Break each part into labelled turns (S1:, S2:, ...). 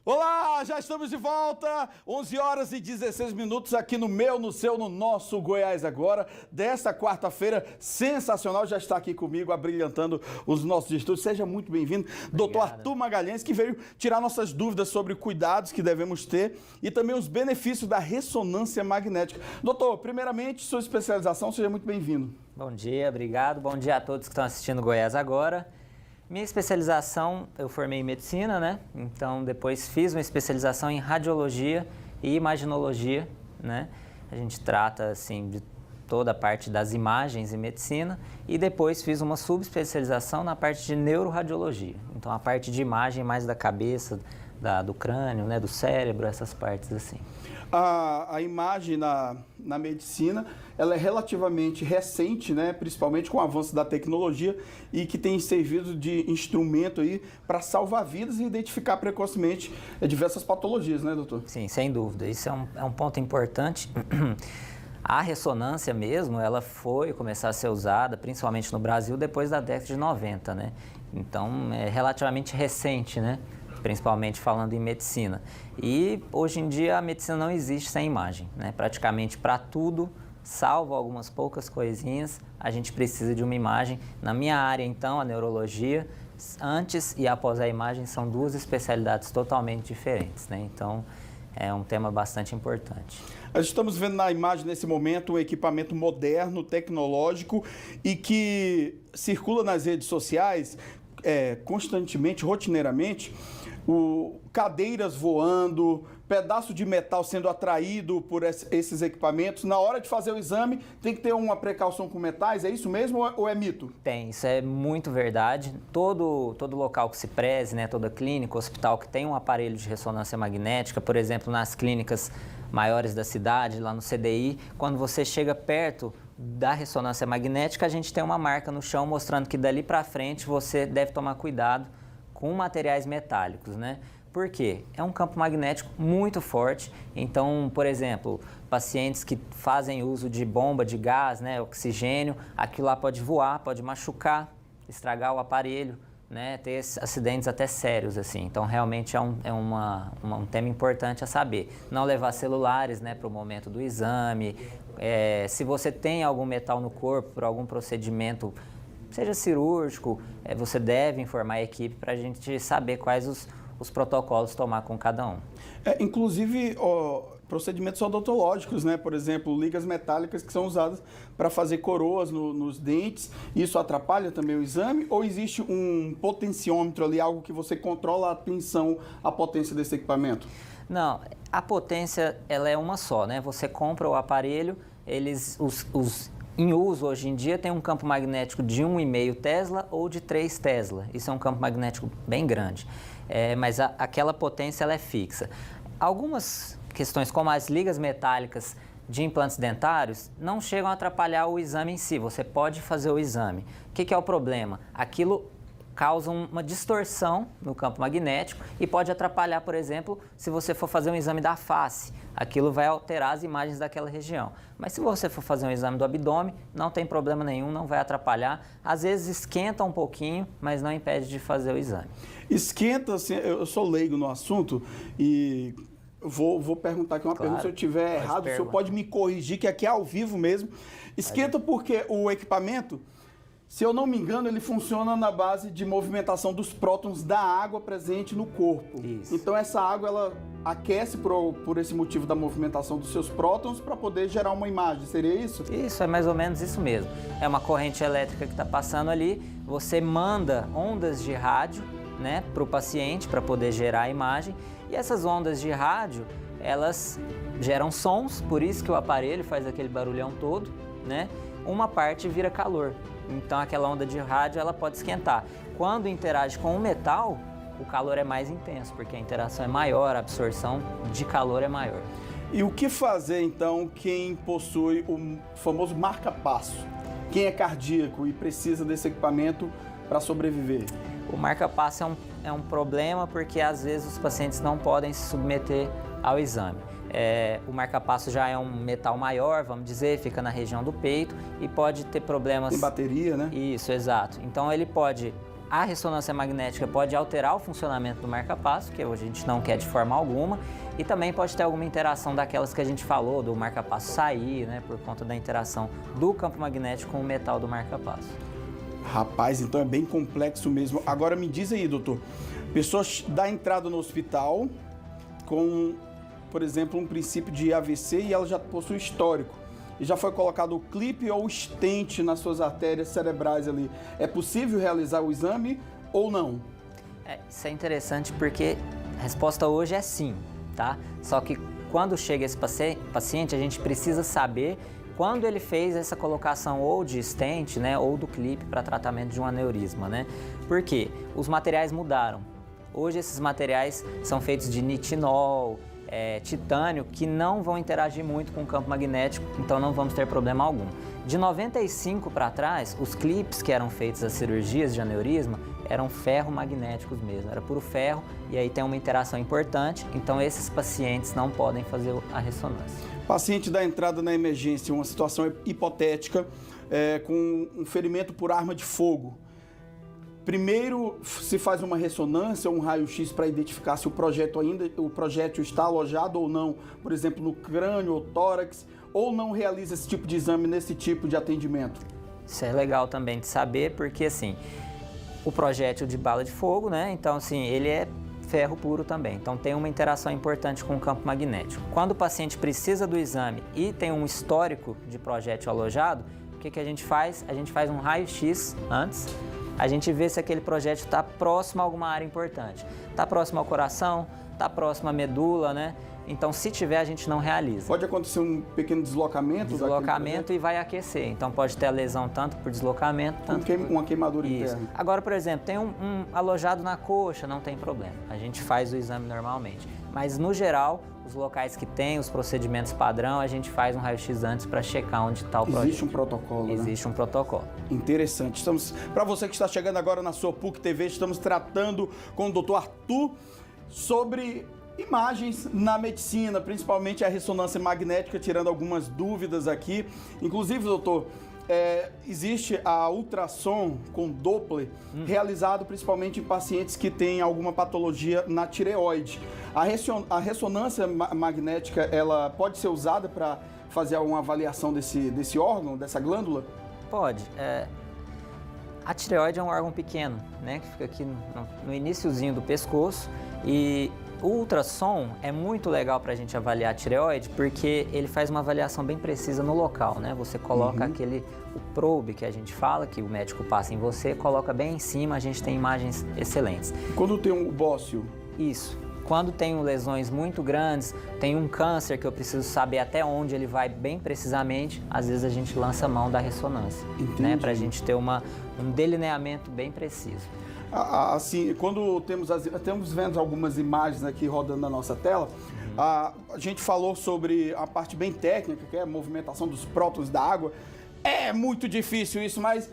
S1: Olá, já estamos de volta, 11 horas e 16 minutos aqui no meu, no seu, no nosso Goiás Agora, desta quarta-feira sensacional, já está aqui comigo, abrilhantando os nossos estúdios. Seja muito bem-vindo, doutor Arthur Magalhães, que veio tirar nossas dúvidas sobre cuidados que devemos ter e também os benefícios da ressonância magnética. Doutor, primeiramente, sua especialização, seja muito bem-vindo.
S2: Bom dia, obrigado, bom dia a todos que estão assistindo Goiás Agora. Minha especialização, eu formei em medicina, né? Então, depois fiz uma especialização em radiologia e imaginologia, né? A gente trata, assim, de toda a parte das imagens em medicina e depois fiz uma subespecialização na parte de neuroradiologia. Então, a parte de imagem mais da cabeça, do crânio, né? Do cérebro, essas partes assim.
S1: A imagem na medicina, ela é relativamente recente, né? Principalmente com o avanço da tecnologia e que tem servido de instrumento aí para salvar vidas e identificar precocemente diversas patologias, né, doutor?
S2: Sim, sem dúvida. Isso é um ponto importante. A ressonância mesmo, ela foi começar a ser usada, principalmente no Brasil, depois da década de 90, né? Então, é relativamente recente, né? Principalmente falando em medicina. E hoje em dia a medicina não existe sem imagem, né? Praticamente para tudo, salvo algumas poucas coisinhas, a gente precisa de uma imagem. Na minha área, então, a neurologia, antes e após a imagem, são duas especialidades totalmente diferentes, né? Então, é um tema bastante importante.
S1: Nós estamos vendo na imagem, nesse momento, um equipamento moderno, tecnológico e que circula nas redes sociais constantemente, rotineiramente, cadeiras voando, pedaço de metal sendo atraído por esses equipamentos. Na hora de fazer o exame, tem que ter uma precaução com metais, é isso mesmo ou é mito?
S2: Tem, isso é muito verdade. Todo local que se preze, né, toda clínica, hospital que tem um aparelho de ressonância magnética, por exemplo, nas clínicas maiores da cidade, lá no CDI, quando você chega perto da ressonância magnética, a gente tem uma marca no chão mostrando que dali para frente você deve tomar cuidado com materiais metálicos, né? Por quê? É um campo magnético muito forte, então, por exemplo, pacientes que fazem uso de bomba de gás, né, oxigênio, aquilo lá pode voar, pode machucar, estragar o aparelho, né, ter acidentes até sérios, assim. Então, realmente é um tema importante a saber. Não levar celulares, né, para o momento do exame. Se você tem algum metal no corpo por algum procedimento, seja cirúrgico, você deve informar a equipe para a gente saber quais os protocolos tomar com cada um.
S1: Inclusive, procedimentos odontológicos, né? Por exemplo, ligas metálicas que são usadas para fazer coroas nos dentes. Isso atrapalha também o exame? Ou existe um potenciômetro ali, algo que você controla a tensão, a potência desse equipamento?
S2: Não, a potência ela é uma só, né? Você compra o aparelho, em uso hoje em dia tem um campo magnético de 1,5 Tesla ou de 3 Tesla. Isso é um campo magnético bem grande, mas aquela potência ela é fixa. Algumas questões como as ligas metálicas de implantes dentários não chegam a atrapalhar o exame em si, você pode fazer o exame. O que é o problema? Aquilo causa uma distorção no campo magnético e pode atrapalhar, por exemplo, se você for fazer um exame da face, aquilo vai alterar as imagens daquela região. Mas se você for fazer um exame do abdômen, não tem problema nenhum, não vai atrapalhar. Às vezes esquenta um pouquinho, mas não impede de fazer o exame.
S1: Esquenta, assim, eu sou leigo no assunto e vou perguntar aqui uma pergunta, se eu estiver errado, o senhor pode me corrigir, que aqui é ao vivo mesmo. Esquenta porque o equipamento, se eu não me engano, ele funciona na base de movimentação dos prótons da água presente no corpo.
S2: Isso.
S1: Então essa água, ela aquece por esse motivo da movimentação dos seus prótons para poder gerar uma imagem, seria isso?
S2: Isso, é mais ou menos isso mesmo. É uma corrente elétrica que está passando ali, você manda ondas de rádio, né, para o paciente para poder gerar a imagem, e essas ondas de rádio, elas geram sons, por isso que o aparelho faz aquele barulhão todo, né? Uma parte vira calor. Então aquela onda de rádio ela pode esquentar. Quando interage com o metal, o calor é mais intenso, porque a interação é maior, a absorção de calor é maior.
S1: E o que fazer então quem possui o famoso marca-passo? Quem é cardíaco e precisa desse equipamento para sobreviver?
S2: O marca-passo é um problema porque às vezes os pacientes não podem se submeter ao exame. O marca-passo já é um metal maior, vamos dizer, fica na região do peito e pode ter problemas...
S1: Tem bateria, né?
S2: Isso, exato. Então ele pode A ressonância magnética pode alterar o funcionamento do marca-passo, que a gente não quer de forma alguma, e também pode ter alguma interação daquelas que a gente falou, do marca-passo sair, né, por conta da interação do campo magnético com o metal do marca-passo.
S1: Rapaz, então é bem complexo mesmo. Agora me diz aí, doutor, pessoa dá entrada no hospital com, por exemplo, um princípio de AVC e ela já possui histórico. E já foi colocado o clipe ou o stent nas suas artérias cerebrais ali. É possível realizar o exame ou não?
S2: Isso é interessante porque a resposta hoje é sim, tá? Só que quando chega esse paciente, a gente precisa saber quando ele fez essa colocação ou de stent, né, ou do clipe para tratamento de um aneurisma, né? Por quê? Os materiais mudaram. Hoje esses materiais são feitos de nitinol, titânio, que não vão interagir muito com o campo magnético, então não vamos ter problema algum. De 95 para trás, os clipes que eram feitos as cirurgias de aneurisma eram ferromagnéticos mesmo, era puro ferro e aí tem uma interação importante, então esses pacientes não podem fazer a ressonância.
S1: Paciente dá entrada na emergência, uma situação hipotética, com um ferimento por arma de fogo. Primeiro se faz uma ressonância, um raio-x para identificar se o projétil está alojado ou não, por exemplo, no crânio ou tórax, ou não realiza esse tipo de exame nesse tipo de atendimento?
S2: Isso é legal também de saber, porque assim, o projétil de bala de fogo, né? Então assim, ele é ferro puro também, então tem uma interação importante com o campo magnético. Quando o paciente precisa do exame e tem um histórico de projétil alojado, o que a gente faz? A gente faz um raio-x antes, a gente vê se aquele projétil está próximo a alguma área importante. Está próximo ao coração, está próximo à medula, né? Então, se tiver, a gente não realiza.
S1: Pode acontecer um pequeno deslocamento?
S2: Deslocamento e vai aquecer. Então, pode ter a lesão tanto por deslocamento, tanto por...
S1: Uma queimadura
S2: Isso.
S1: interna.
S2: Agora, por exemplo, tem um alojado na coxa, não tem problema. A gente faz o exame normalmente. Mas, no geral, os locais que tem os procedimentos padrão, a gente faz um raio-x antes para checar onde está o projétil.
S1: Existe um protocolo,
S2: Existe um protocolo.
S1: Interessante. Para você que está chegando agora na sua PUC TV, estamos tratando com o Dr. Arthur sobre imagens na medicina, principalmente a ressonância magnética, tirando algumas dúvidas aqui. Inclusive, doutor, existe a ultrassom com Doppler, realizado principalmente em pacientes que têm alguma patologia na tireoide. A ressonância magnética, ela pode ser usada para fazer uma avaliação desse órgão, dessa glândula?
S2: Pode. A tireoide é um órgão pequeno, né, que fica aqui no iniciozinho do pescoço, e o ultrassom é muito legal para a gente avaliar a tireoide porque ele faz uma avaliação bem precisa no local, né? Você coloca o probe que a gente fala, que o médico passa em você, coloca bem em cima, a gente tem imagens excelentes.
S1: Quando tem um bócio?
S2: Isso. Quando tenho lesões muito grandes, tem um câncer que eu preciso saber até onde ele vai bem precisamente, às vezes a gente lança a mão da ressonância, né? Para a gente ter um delineamento bem preciso.
S1: Assim, quando temos vendo algumas imagens aqui rodando na nossa tela, a gente falou sobre a parte bem técnica, que é a movimentação dos prótons da água. É muito difícil isso, mas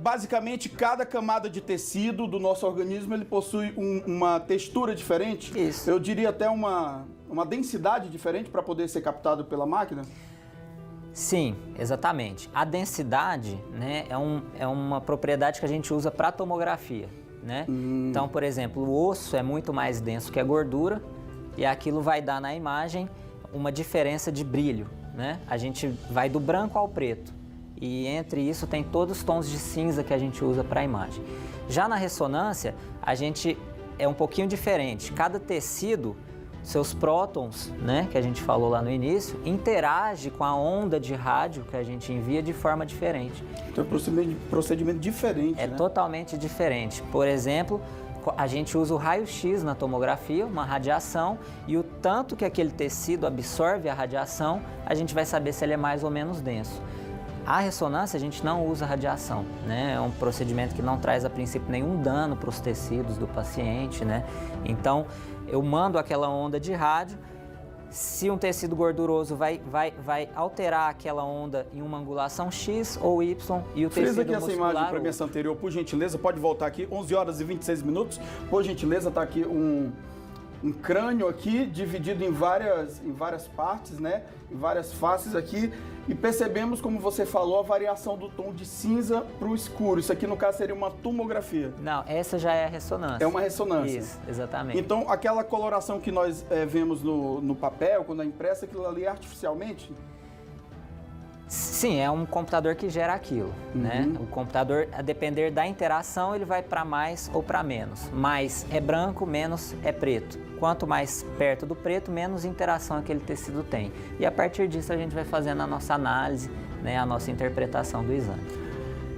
S1: basicamente cada camada de tecido do nosso organismo ele possui uma textura diferente.
S2: Isso.
S1: Eu diria até uma densidade diferente para poder ser captado pela máquina.
S2: Sim, exatamente. A densidade, né, é uma propriedade que a gente usa para tomografia, né? Então, por exemplo, o osso é muito mais denso que a gordura e aquilo vai dar na imagem uma diferença de brilho, né? A gente vai do branco ao preto e entre isso tem todos os tons de cinza que a gente usa para a imagem. Já na ressonância, a gente é um pouquinho diferente. Cada tecido, seus prótons, né, que a gente falou lá no início, interage com a onda de rádio que a gente envia de forma diferente.
S1: Então é um procedimento diferente,
S2: né? Totalmente diferente. Por exemplo, a gente usa o raio-x na tomografia, uma radiação, e o tanto que aquele tecido absorve a radiação, a gente vai saber se ele é mais ou menos denso. A ressonância a gente não usa radiação, né? É um procedimento que não traz a princípio nenhum dano para os tecidos do paciente, né? Então eu mando aquela onda de rádio, se um tecido gorduroso vai alterar aquela onda em uma angulação X ou Y e o tecido
S1: muscular... Frisa aqui essa imagem para mim, essa anterior, por gentileza, pode voltar aqui, 11 horas e 26 minutos, por gentileza, está aqui um crânio aqui dividido em várias partes, né? Em várias faces aqui. E percebemos, como você falou, a variação do tom de cinza para o escuro. Isso aqui, no caso, seria uma tomografia.
S2: Não, essa já é a ressonância.
S1: É uma ressonância.
S2: Isso, exatamente.
S1: Então, aquela coloração que nós vemos no papel, quando é impressa, aquilo ali é artificialmente?
S2: Sim, é um computador que gera aquilo, né? O computador, a depender da interação, ele vai para mais ou para menos. Mais é branco, menos é preto. Quanto mais perto do preto, menos interação aquele tecido tem. E a partir disso a gente vai fazendo a nossa análise, né, a nossa interpretação do exame.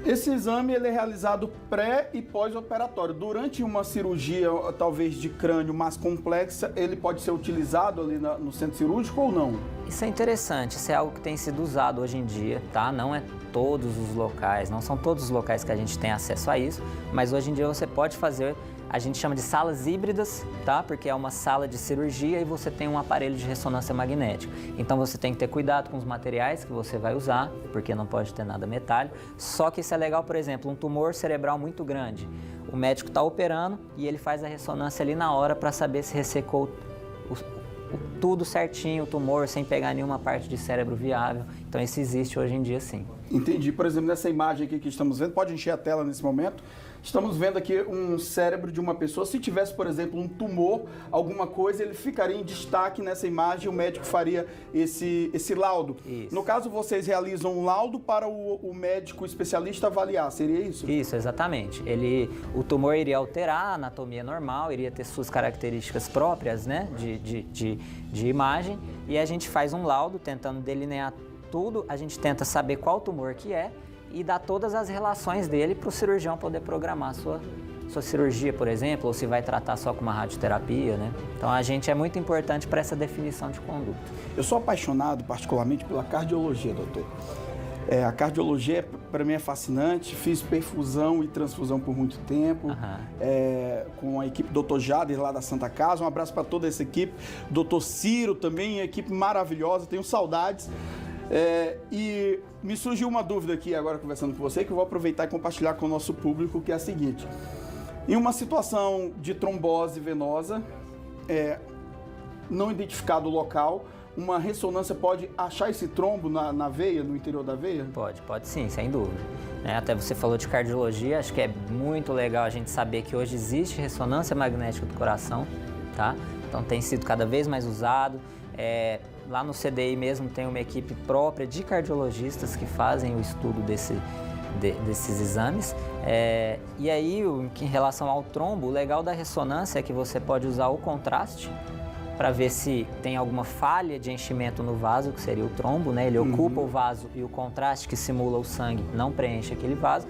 S1: Esse exame ele é realizado pré e pós-operatório. Durante uma cirurgia, talvez de crânio mais complexa, ele pode ser utilizado ali no centro cirúrgico ou não?
S2: Isso é interessante, isso é algo que tem sido usado hoje em dia, tá? Não é todos os locais, não são todos os locais que a gente tem acesso a isso, mas hoje em dia você pode fazer, a gente chama de salas híbridas, tá? Porque é uma sala de cirurgia e você tem um aparelho de ressonância magnética. Então você tem que ter cuidado com os materiais que você vai usar, porque não pode ter nada metálico. Só que isso é legal, por exemplo, um tumor cerebral muito grande. O médico está operando e ele faz a ressonância ali na hora para saber se ressecou tudo certinho, o tumor, sem pegar nenhuma parte de cérebro viável. Então isso existe hoje em dia, sim.
S1: Entendi. Por exemplo, nessa imagem aqui que estamos vendo, pode encher a tela nesse momento. Estamos vendo aqui um cérebro de uma pessoa. Se tivesse, por exemplo, um tumor, alguma coisa, ele ficaria em destaque nessa imagem e o médico faria esse laudo.
S2: Isso.
S1: No caso, vocês realizam um laudo para o médico especialista avaliar, seria isso?
S2: Isso, exatamente. O tumor iria alterar a anatomia normal, iria ter suas características próprias, né, de imagem, e a gente faz um laudo tentando delinear tudo, a gente tenta saber qual tumor que é, e dar todas as relações dele para o cirurgião poder programar a sua cirurgia, por exemplo, ou se vai tratar só com uma radioterapia, né? Então a gente é muito importante para essa definição de conduta.
S1: Eu sou apaixonado particularmente pela cardiologia, doutor. A cardiologia para mim é fascinante, fiz perfusão e transfusão por muito tempo, com a equipe Dr. Jader lá da Santa Casa, um abraço para toda essa equipe, Dr. Ciro também, equipe maravilhosa, tenho saudades. E me surgiu uma dúvida aqui agora conversando com você, que eu vou aproveitar e compartilhar com o nosso público, que é a seguinte. Em uma situação de trombose venosa, não identificado o local, uma ressonância pode achar esse trombo na veia, no interior da veia?
S2: Pode sim, sem dúvida. Até você falou de cardiologia, acho que é muito legal a gente saber que hoje existe ressonância magnética do coração, tá? Então tem sido cada vez mais usado. Lá no CDI mesmo tem uma equipe própria de cardiologistas que fazem o estudo desses exames. E aí, em relação ao trombo, o legal da ressonância é que você pode usar o contraste para ver se tem alguma falha de enchimento no vaso, que seria o trombo, né? Ele ocupa o vaso e o contraste que simula o sangue não preenche aquele vaso.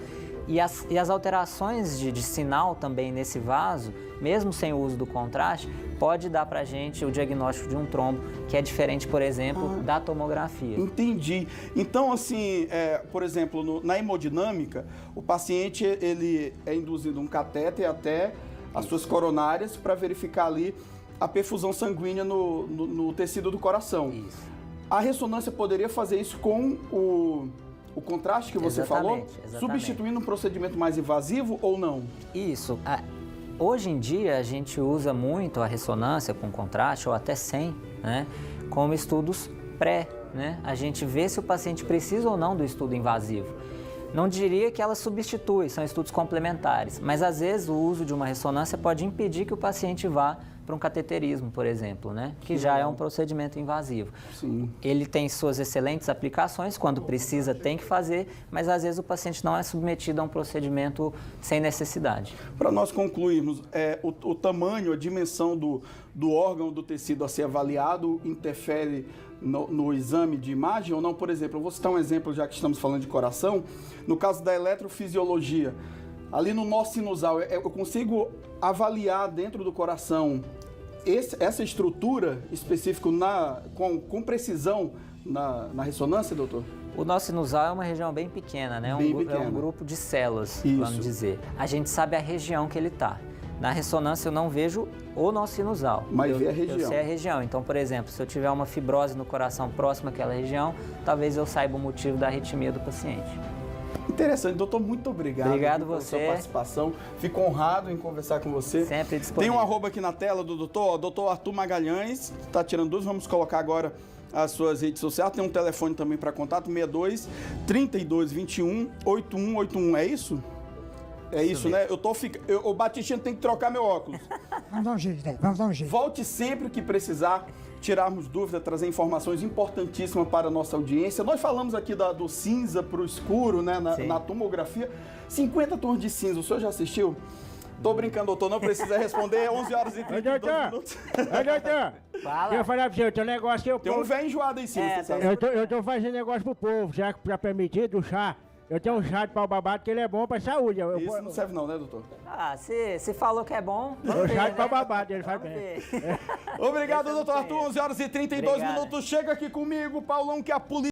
S2: E as alterações de sinal também nesse vaso, mesmo sem o uso do contraste, pode dar para a gente o diagnóstico de um trombo, que é diferente, por exemplo, da tomografia.
S1: Entendi. Então, assim, por exemplo, na hemodinâmica, o paciente ele é induzido um catéter até as suas coronárias para verificar ali a perfusão sanguínea no tecido do coração.
S2: Isso.
S1: A ressonância poderia fazer isso com o contraste que você falou, substituindo um procedimento mais invasivo ou não?
S2: Isso. Hoje em dia a gente usa muito a ressonância com contraste, ou até sem, né, como estudos pré, né? A gente vê se o paciente precisa ou não do estudo invasivo. Não diria que ela substitui, são estudos complementares, mas às vezes o uso de uma ressonância pode impedir que o paciente vá para um cateterismo, por exemplo, né? Que já é um procedimento invasivo.
S1: Sim.
S2: Ele tem suas excelentes aplicações, quando precisa tem que fazer, mas às vezes o paciente não é submetido a um procedimento sem necessidade.
S1: Para nós concluirmos, o tamanho, a dimensão do órgão, do tecido a ser avaliado interfere no exame de imagem ou não? Por exemplo, eu vou citar um exemplo, já que estamos falando de coração, no caso da eletrofisiologia. Ali no nó sinusal, eu consigo avaliar dentro do coração essa estrutura específica com precisão na ressonância, doutor?
S2: O nó sinusal é uma região bem pequena, né? É um grupo de células, vamos dizer. A gente sabe a região que ele está. Na ressonância eu não vejo o nó sinusal.
S1: Mas vê a região.
S2: Eu sei a região. Então, por exemplo, se eu tiver uma fibrose no coração próxima àquela região, talvez eu saiba o motivo da arritmia do paciente.
S1: Interessante, doutor, muito obrigado.
S2: Obrigado
S1: pela
S2: você.
S1: sua participação. Fico honrado em conversar com você.
S2: Sempre disponível.
S1: Tem um arroba aqui na tela do doutor, doutor Arthur Magalhães, está tirando dúvidas, vamos colocar agora as suas redes sociais. Tem um telefone também para contato, 62 32 21 8181, é isso? É isso, né? O Batistinha tem que trocar meu óculos.
S3: Vamos dar um jeito, né? Vamos dar um jeito.
S1: Volte sempre que precisar, tirarmos dúvidas, trazer informações importantíssimas para a nossa audiência. Nós falamos aqui do cinza para o escuro, né? Na tomografia. 50 tons de cinza, o senhor já assistiu? Tô brincando, doutor, não precisa responder. 11 horas e 32 minutos.
S3: Ô, doutor!
S2: Fala.
S3: Deixa eu falar pra você, o teu negócio que eu...
S1: Tem um velho enjoado aí em cima,
S2: É,
S1: você sabe.
S3: Eu tô fazendo negócio pro povo, já que pra permitido o chá. Eu tenho um chá de pau babado que ele é bom pra saúde.
S1: Isso não serve não, né, doutor?
S2: Ah, se falou que é bom,
S3: O
S2: vamos ver,
S3: chá de pau
S2: né?
S3: babado, ele faz
S2: Vamos
S3: bem.
S2: ver.
S1: Obrigado,
S2: Esse eu não
S1: doutor Arthur.
S2: conheço.
S1: 11 horas e 32
S2: Obrigado.
S1: minutos. Chega aqui comigo, Paulão, que a polícia...